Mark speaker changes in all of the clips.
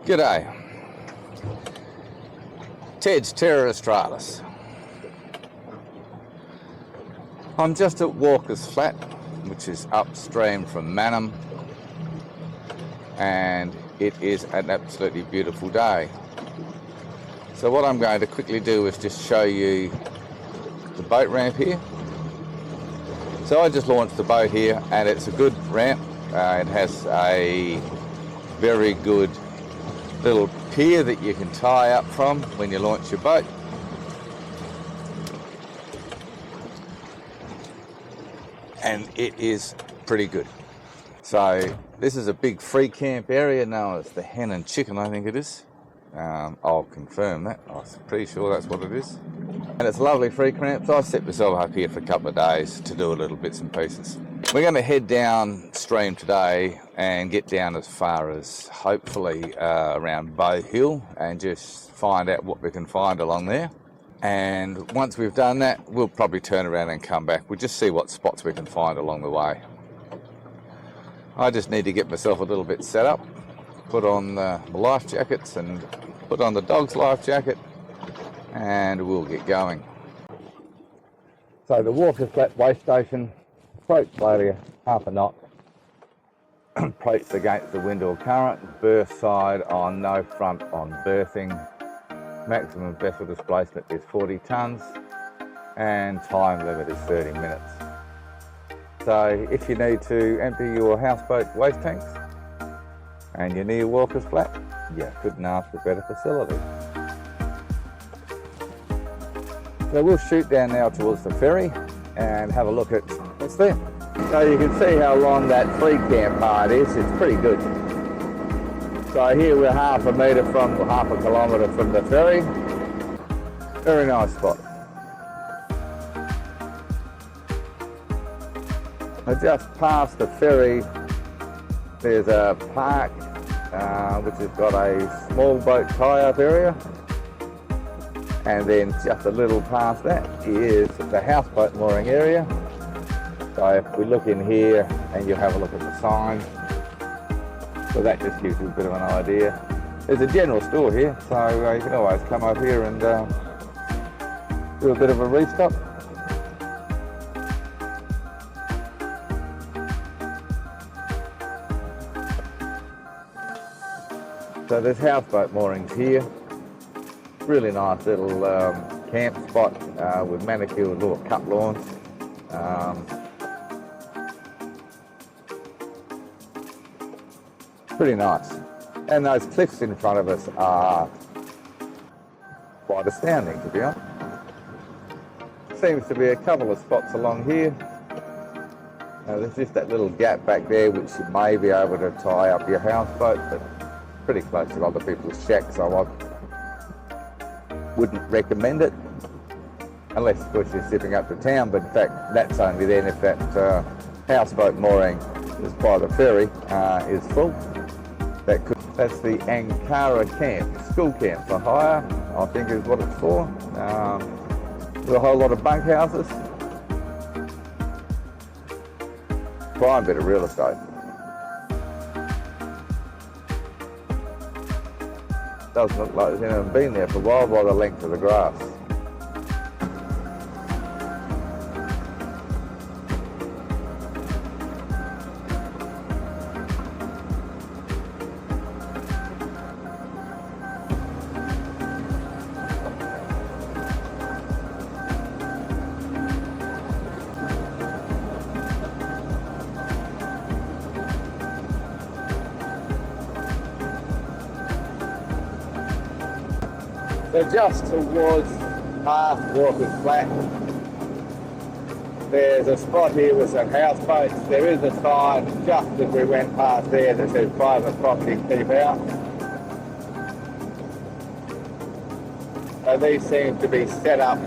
Speaker 1: G'day. Ted's Terra Australis. I'm just at Walkers Flat, which is upstream from Mannum, and it is an absolutely beautiful day. So what I'm going to quickly do is just show you the boat ramp here. So I just launched the boat here, and it's a good ramp. It has a very good little pier that you can tie up from when you launch your boat. And it is pretty good. So this is a big free camp area known as the Hen and Chicken, I think it is. I'll confirm that. I'm pretty sure that's what it is. And it's a lovely free camp, so I set myself up here for a couple of days to do a little bits and pieces. We're going to head downstream today and get down as far as hopefully around Bowhill and just find out what we can find along there. And once we've done that, we'll probably turn around and come back. We'll just see what spots we can find along the way. I just need to get myself a little bit set up, put on the life jackets and put on the dog's life jacket, and we'll get going. So the Walkers Flat way station, approach slowly, half a knot, approach against the wind or current, berth side on no front on berthing, maximum vessel displacement is 40 tonnes, and time limit is 30 minutes. So if you need to empty your houseboat waste tanks and you're near Walkers Flat, you couldn't ask for a better facility. So we'll shoot down now towards the ferry and have a look at what's there. So you can see how long that free camp part is. It's pretty good. So here we're half a kilometre from the ferry. Very nice spot. Just past the ferry, there's a park which has got a small boat tie-up area. And then just a little past that is the houseboat mooring area. So if we look in here and you have a look at the sign, so that just gives you a bit of an idea. There's a general store here, so you can always come up here and do a bit of a restock. So there's houseboat moorings here. Really nice little camp spot with manicured little cut lawns. Pretty nice. And those cliffs in front of us are quite astounding, to be honest. Seems to be a couple of spots along here. There's just that little gap back there which you may be able to tie up your houseboat, but pretty close to other people's shacks, so I wouldn't recommend it, unless of course you're zipping up to town, but in fact that's only then if that houseboat mooring is by the ferry is full. That's the Ankara camp, school camp for hire, I think is what it's for. With a whole lot of bunkhouses. Prime bit of real estate. Doesn't look like it's anyone been there for a while by the length of the grass. So just towards past Walkers Flat, there's a spot here with some houseboats. There is a sign just as we went past there that says private property, keep out. So these seem to be set up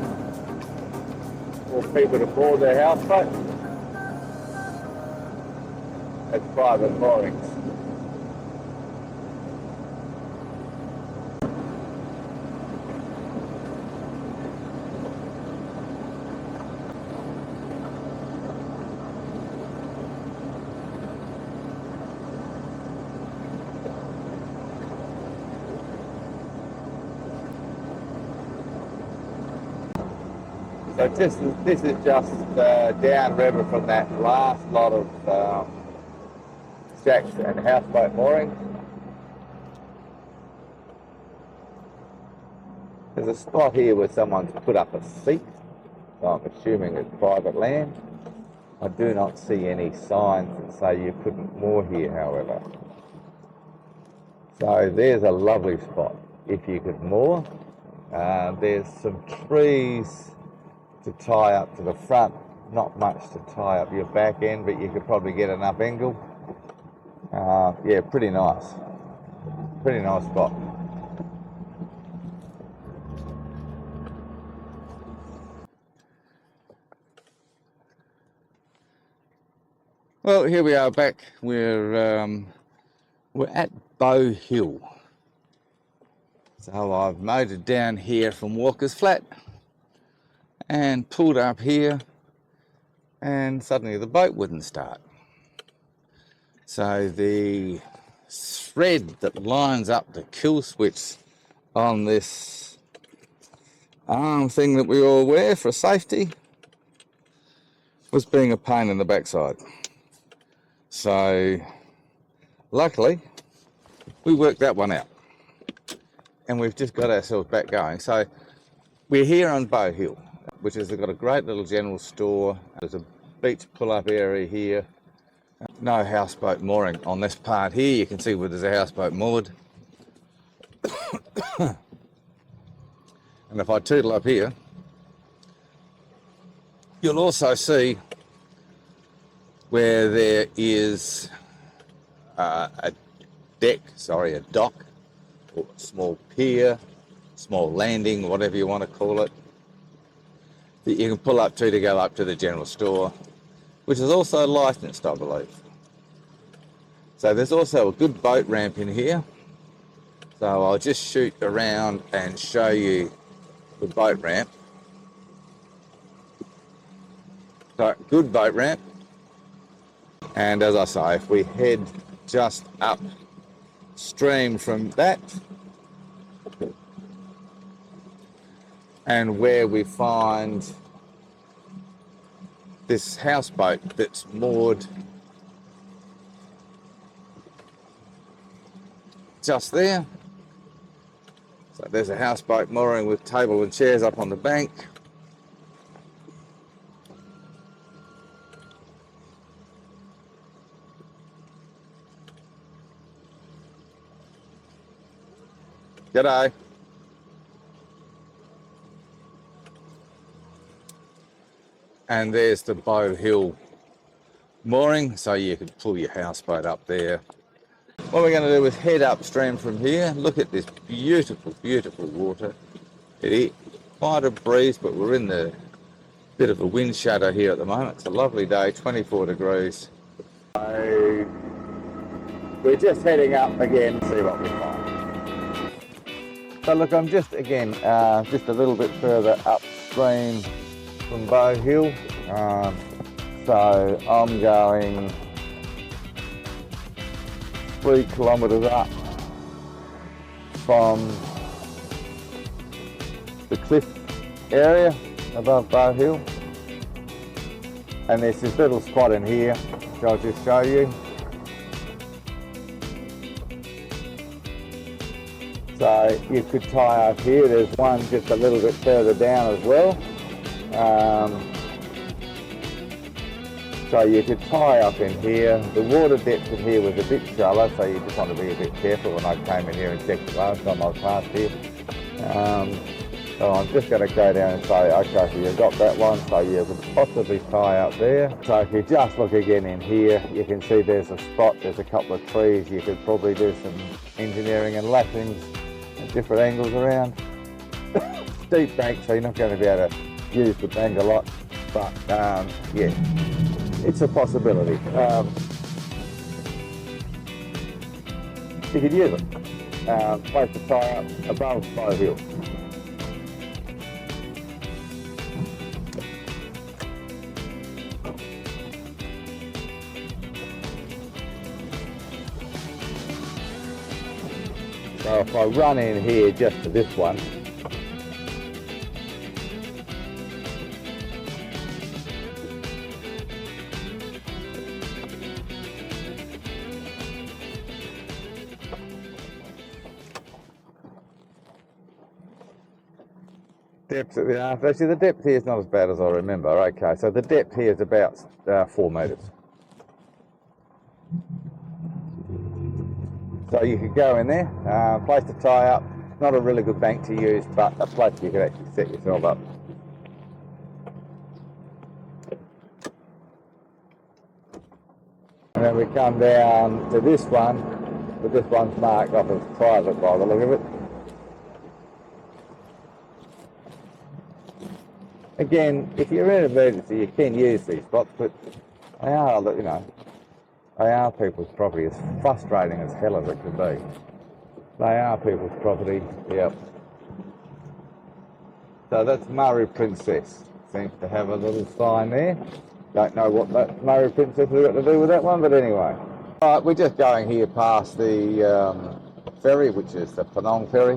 Speaker 1: for people to board their houseboat. It's private moorings. So this is just downriver from that last lot of shacks and houseboat moorings. There's a spot here where someone's put up a seat, so I'm assuming it's private land. I do not see any signs that say you couldn't moor here, however. So there's a lovely spot if you could moor. There's some trees to tie up to the front, not much to tie up your back end, but you could probably get enough angle. Yeah, pretty nice spot. Well, here we are back. We're at Bowhill. So I've motored down here from Walkers Flat and pulled up here, and suddenly the boat wouldn't start. So the thread that lines up the kill switch on this arm thing that we all wear for safety was being a pain in the backside. So luckily we worked that one out and we've just got ourselves back going. So we're here on Bowhill, which has got a great little general store. There's a beach pull-up area here. No houseboat mooring on this part here. You can see where there's a houseboat moored. And if I tootle up here, you'll also see where there is a dock, or a small pier, small landing, whatever you want to call it, that you can pull up to go up to the general store, which is also licensed, I believe. So there's also a good boat ramp in here. So I'll just shoot around and show you the boat ramp. So good boat ramp. And as I say, if we head just upstream from that, and where we find this houseboat that's moored just there. So there's a houseboat mooring with table and chairs up on the bank. G'day. And there's the Bowhill mooring, so you can pull your houseboat up there. What we're going to do is head upstream from here. Look at this beautiful, beautiful water. It is quite a breeze, but we're in the bit of a wind shadow here at the moment. It's a lovely day, 24 degrees. So we're just heading up again to see what we find. So look, I'm just again, just a little bit further upstream from Bowhill. So I'm going 3 kilometres up from the cliff area above Bowhill. And there's this little spot in here, which I'll just show you. So you could tie up here. There's one just a little bit further down as well. So you could tie up in here. The water depth in here was a bit shallow, so you just want to be a bit careful. When I came in here and checked the last time I was past here. So I'm just going to go down and say, okay, so you've got that one, so you could possibly tie up there. So if you just look again in here, you can see there's a spot, there's a couple of trees. You could probably do some engineering and lashings at different angles around. Steep bank, so you're not going to be able to use the bank a lot, but yeah, it's a possibility. You could use it. Place to tie up above Bowhill. So if I run in here just to this one, Depth, actually the depth here is not as bad as I remember. Okay, so the depth here is about 4 metres. So you could go in there, place to tie up. Not a really good bank to use, but a place you could actually set yourself up. And then we come down to this one, but this one's marked off as private by the look of it. Again, if you're in an emergency, you can use these spots, but they are, you know, they are people's property. As frustrating as hell as it can be. They are people's property, yep. So that's Murray Princess. Seems to have a little sign there. Don't know what that Murray Princess has got to do with that one, but anyway. All right, we're just going here past the ferry, which is the Purnong ferry.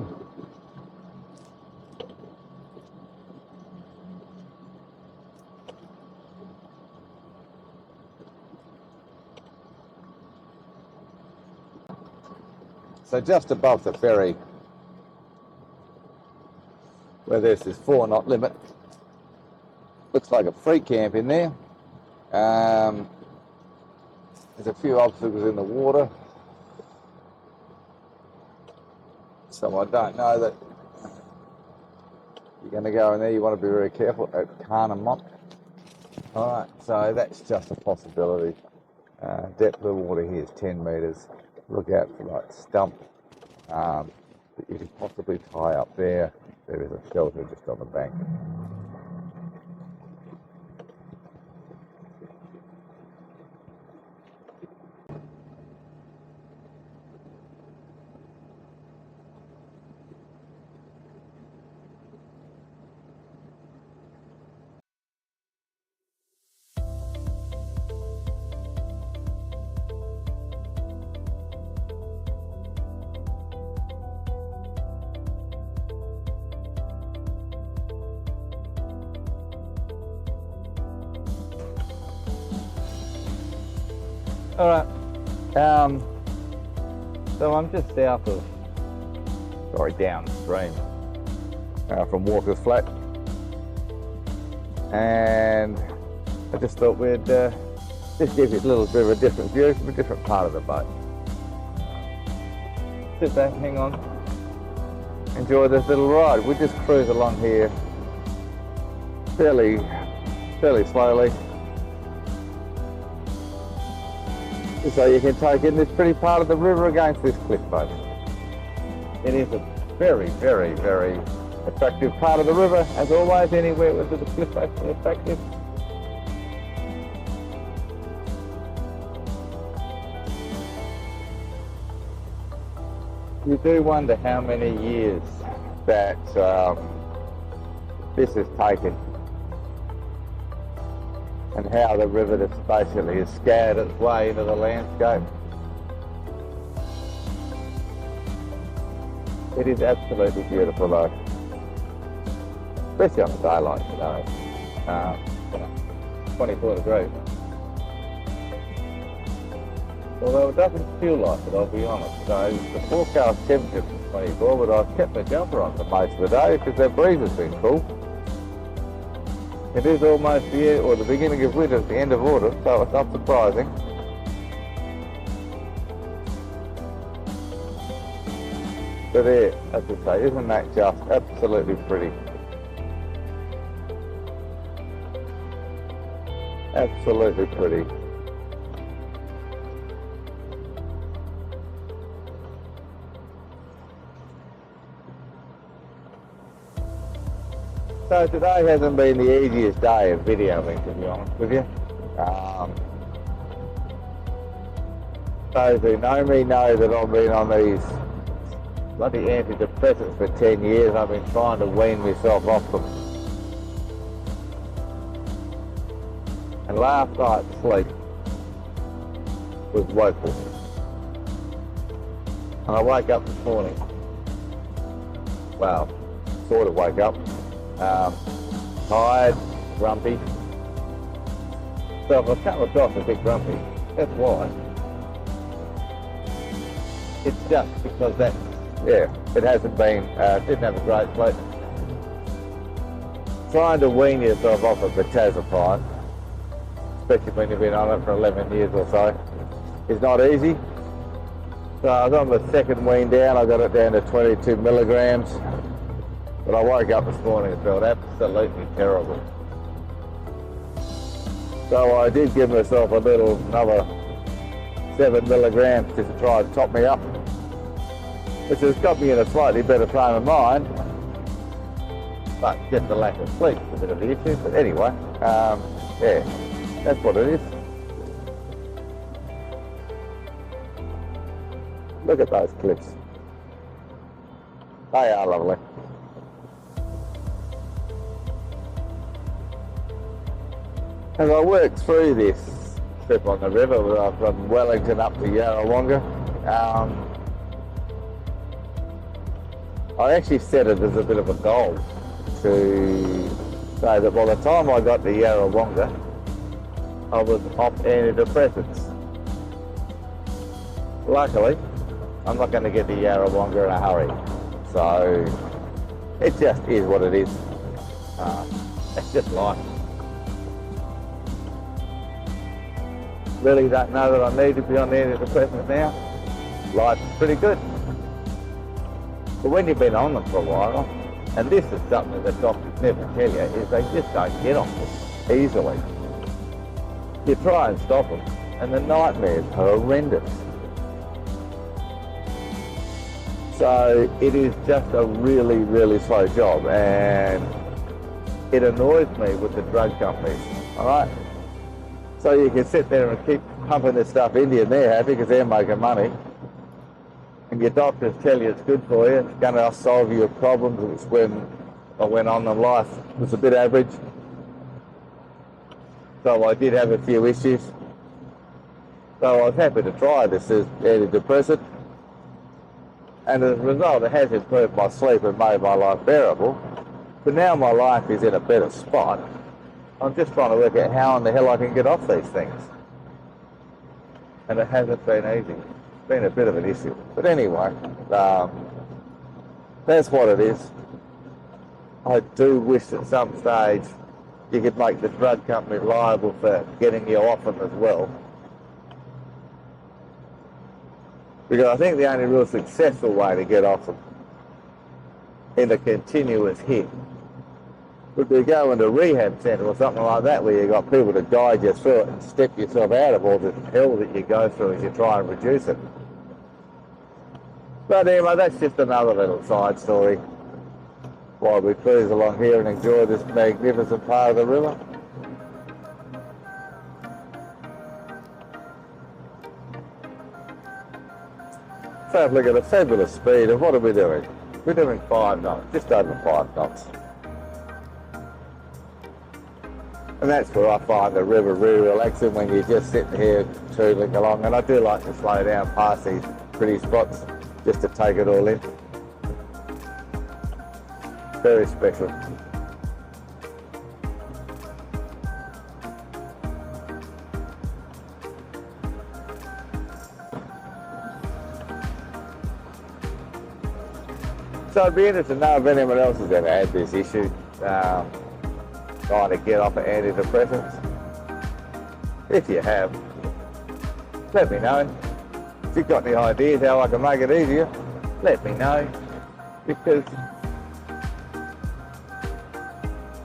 Speaker 1: So just above the ferry, where there's this 4 knot limit, looks like a free camp in there. There's a few obstacles in the water, so I don't know that you're going to go in there. You want to be very careful at Carnamont. Alright, so that's just a possibility. Depth of the water here is 10 metres. Look out for like stump that you could possibly tie up there. There is a shelter just on the bank. Alright, so I'm just downstream from Walkers Flat, and I just thought we'd just give you a little bit of a different view from a different part of the boat. Sit back, hang on, enjoy this little ride. We just cruise along here fairly slowly. So you can take in this pretty part of the river against this cliff face. It is a very, very, very attractive part of the river, as always, anywhere where the cliff face is attractive. You do wonder how many years that this has taken, and how the river just basically has scoured its way into the landscape. It is absolutely beautiful though, especially on the daylight today. 24 degrees. Although it doesn't feel like it, I'll be honest. So the forecast temperature is 24, but I've kept my jumper on for most of the day because the breeze has been cool. It is almost the beginning of winter, the end of autumn, so it's not surprising. But there, as I say, isn't that just absolutely pretty? Absolutely pretty. So today hasn't been the easiest day of videoing, to be honest with you. Those who know me know that I've been on these bloody antidepressants for 10 years. I've been trying to wean myself off them. And last night's sleep was woeful. And I woke up this morning, well, sort of woke up, tired, grumpy. So if I come across a bit grumpy, that's why. It's just because it hasn't been, didn't have a great sleep. trying to wean yourself off of Mirtazapine, especially when you've been on it for 11 years or so, is not easy. So I was on the second wean down, I got it down to 22 milligrams, but I woke up this morning and felt absolutely terrible. So I did give myself another 7 milligrams just to try and top me up, which has got me in a slightly better frame of mind, but just the lack of sleep is a bit of the issue. But anyway, yeah, that's what it is. Look at those cliffs. They are lovely. As I work through this trip on the river from Wellington up to Yarrawonga, I actually set it as a bit of a goal to say that by the time I got to Yarrawonga, I was off antidepressants. Luckily, I'm not going to get to Yarrawonga in a hurry, so it just is what it is. It's just life. Really don't know that I need to be on antidepressants now. Life's pretty good. But when you've been on them for a while, and this is something that doctors never tell you, is they just don't get on them easily. You try and stop them, and the nightmares are horrendous. So it is just a really, really slow job, and it annoys me with the drug companies, all right? So you can sit there and keep pumping this stuff into you and they're happy because they're making money. And your doctors tell you it's good for you, it's going to solve your problems, which when I went on in life was a bit average. So I did have a few issues. So I was happy to try this as antidepressant. And as a result, it has improved my sleep and made my life bearable. But now my life is in a better spot. I'm just trying to work out how in the hell I can get off these things. And it hasn't been easy. It's been a bit of an issue. But anyway, that's what it is. I do wish at some stage you could make the drug company liable for getting you off them as well. Because I think the only real successful way to get off them in a continuous hit would be go into a rehab centre or something like that where you've got people to guide you through it and step yourself out of all the hell that you go through as you try and reduce it. But anyway, that's just another little side story while we cruise along here and enjoy this magnificent part of the river. Travelling at a fabulous speed, and what are we doing? We're doing 5 knots, just over 5 knots. And that's where I find the river really relaxing, when you're just sitting here tootling along. And I do like to slow down past these pretty spots just to take it all in. Very special. So I'd be interested to know if anyone else has ever had this issue, trying to get off of antidepressants. If you have, let me know. If you've got any ideas how I can make it easier, let me know, because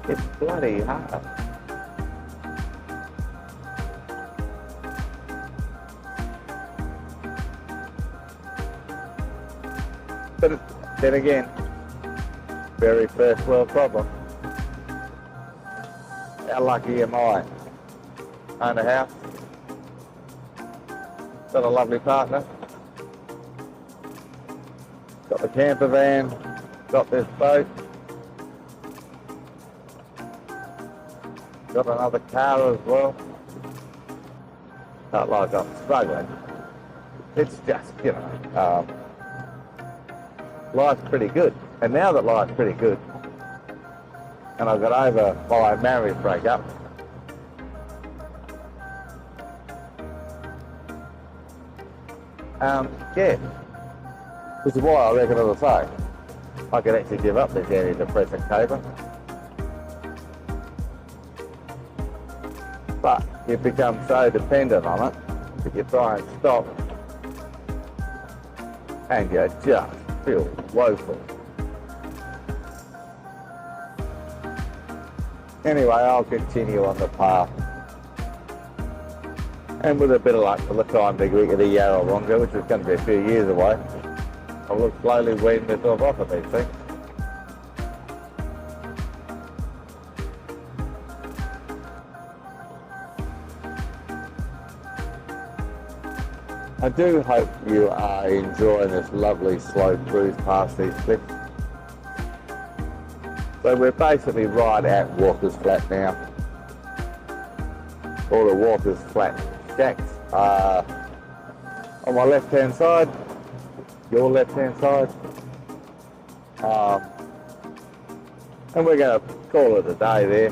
Speaker 1: it's bloody hard. But then again, very first world problem. How lucky am I? Own a house, got a lovely partner, got the camper van, got this boat, got another car as well. Not like I'm struggling. It's just, you know, life's pretty good. And now that life's pretty good, and I got over my marriage breakup, yeah, which is why I reckon, as I say, I could actually give up this antidepressant caper you become so dependent on it that you try and stop and you just feel woeful. Anyway, I'll continue on the path. And with a bit of luck for the time to get to Yarrawonga, which is going to be a few years away, I'll look slowly wean myself off of these things. I do hope you are enjoying this lovely slow cruise past these cliffs. So we're basically right at Walkers Flat now. All the Walkers Flat shacks are on my left hand side, your left hand side. And we're going to call it a day there.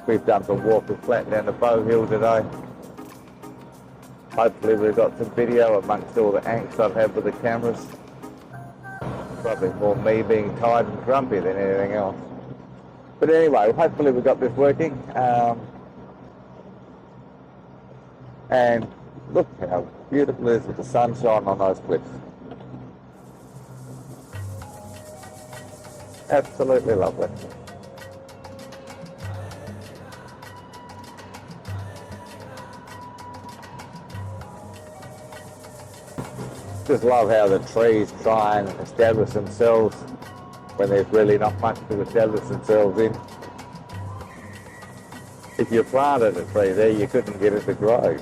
Speaker 1: We've done some Walkers Flat down to Bowhill today. Hopefully we've got some video amongst all the angst I've had with the cameras. Probably more me being tired and grumpy than anything else. But anyway, hopefully we've got this working. And look how beautiful it is with the sunshine on those cliffs. Absolutely lovely. Just love how the trees try and establish themselves when there's really not much to establish themselves in. If you planted a tree there, you couldn't get it to grow.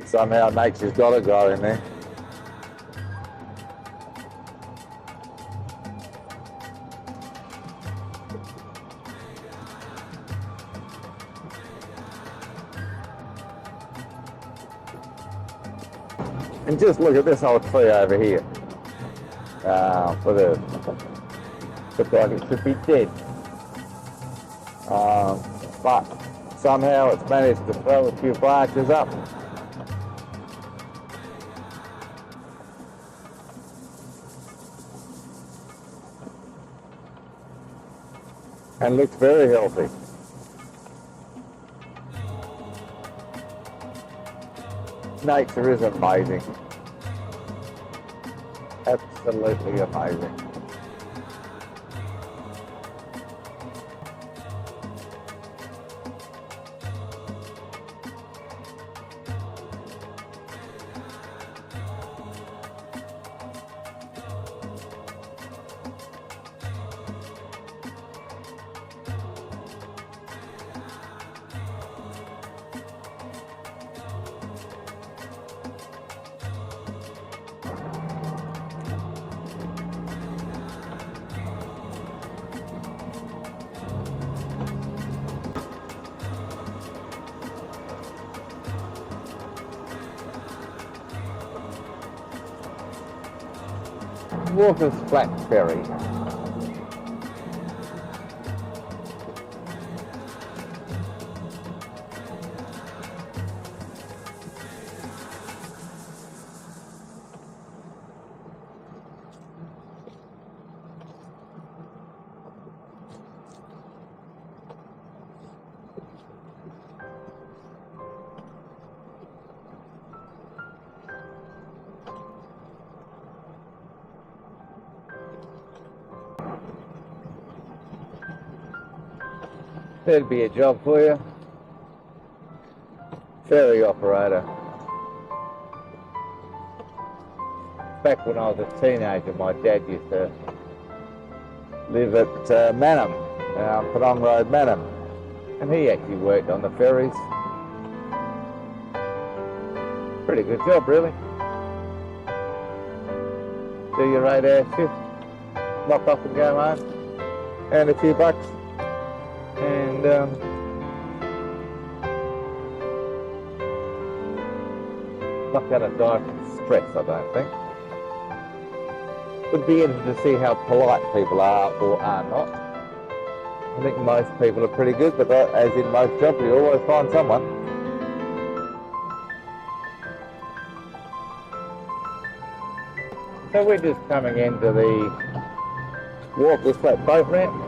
Speaker 1: Somehow nature's got to grow in there. And just look at this old tree over here. Looks like it should be dead. But somehow it's managed to throw a few branches up. And looks very healthy. Nature is amazing. Absolutely amazing. Walkers Flat ferry. There'd be a job for you. Ferry operator. Back when I was a teenager, my dad used to live at Manham, Purnong Road, Manham, and he actually worked on the ferries. Pretty good job, really. Do your 8-hour shift, knock off and go home, earn a few bucks. And not going to die from stress, I don't think. Would be interesting to see how polite people are or are not. I think most people are pretty good, but as in most jobs, you always find someone. So we're just coming into the Walkers Flat boat ramp.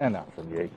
Speaker 1: enough from you.